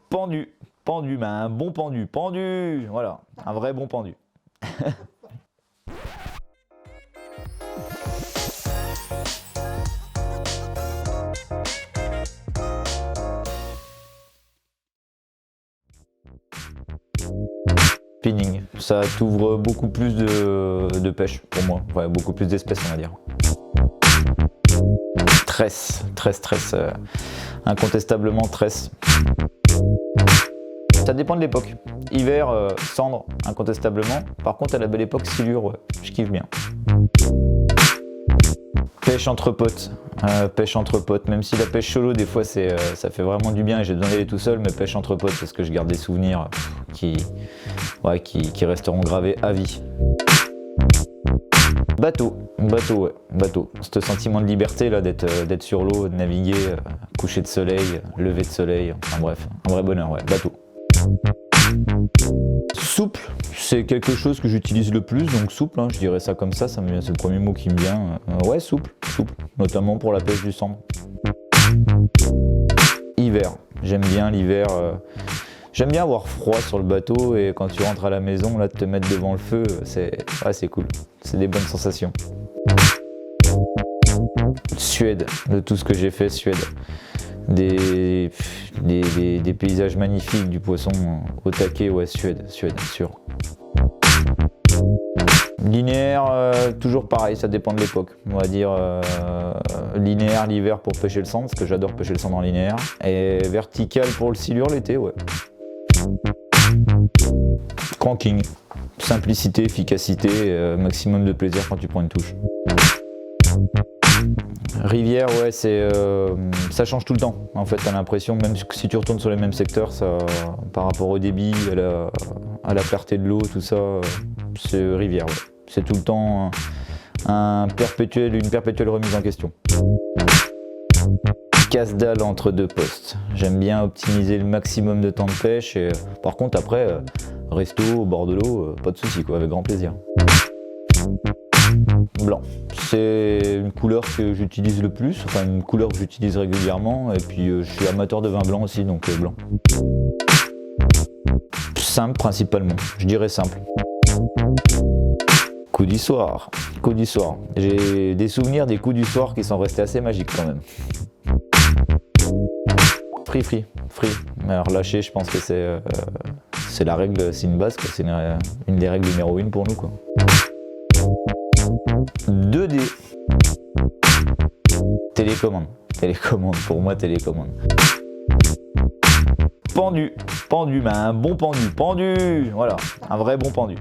Pendu, pendu, ben un bon pendu, pendu, voilà, un vrai bon pendu. Spinning, ça t'ouvre beaucoup plus de pêche pour moi, ouais, beaucoup plus d'espèces on va dire. Tresse, incontestablement tresse. Ça dépend de l'époque. Hiver, cendre, incontestablement. Par contre, à la belle époque, silure, ouais, je kiffe bien. Pêche entre potes, même si la pêche solo, des fois, ça fait vraiment du bien et j'ai besoin d'aller tout seul, mais pêche entre potes parce que je garde des souvenirs qui resteront gravés à vie. Bateau, ouais, bateau. Ce sentiment de liberté là, d'être sur l'eau, de naviguer, coucher de soleil, lever de soleil, enfin bref, un vrai bonheur, ouais, bateau. Souple, c'est quelque chose que j'utilise le plus, donc souple, hein, je dirais ça comme ça me vient, c'est le premier mot qui me vient. Ouais, souple, notamment pour la pêche du cendre. Hiver, j'aime bien l'hiver. J'aime bien avoir froid sur le bateau et quand tu rentres à la maison, là, de te mettre devant le feu, c'est cool. C'est des bonnes sensations. Suède, de tout ce que j'ai fait, Suède. Des paysages magnifiques, du poisson au taquet, ouais, Suède, sûr. Linéaire, toujours pareil, ça dépend de l'époque. On va dire linéaire l'hiver pour pêcher le cendre, parce que j'adore pêcher le cendre en linéaire. Et vertical pour le silure l'été, ouais. Cranking, simplicité, efficacité, maximum de plaisir quand tu prends une touche. Rivière, ouais, ça change tout le temps. En fait, t'as l'impression, même si tu retournes sur les mêmes secteurs, par rapport au débit, à la clarté de l'eau, tout ça, c'est rivière, ouais. C'est tout le temps une perpétuelle remise en question. Casse-dalle entre deux postes. J'aime bien optimiser le maximum de temps de pêche. Et, par contre, après, resto au bord de l'eau, pas de souci, quoi, avec grand plaisir. Blanc, c'est une couleur que j'utilise le plus, enfin une couleur que j'utilise régulièrement, et puis je suis amateur de vin blanc aussi, donc blanc. Simple principalement, je dirais simple. Coup du soir. J'ai des souvenirs des coups du soir qui sont restés assez magiques quand même. Free. Alors lâcher, je pense que c'est la règle, c'est une base, c'est une des règles numéro 1 pour nous, quoi. 2D. Télécommande, pour moi télécommande. Pendu, ben un bon pendu, voilà, un vrai bon pendu.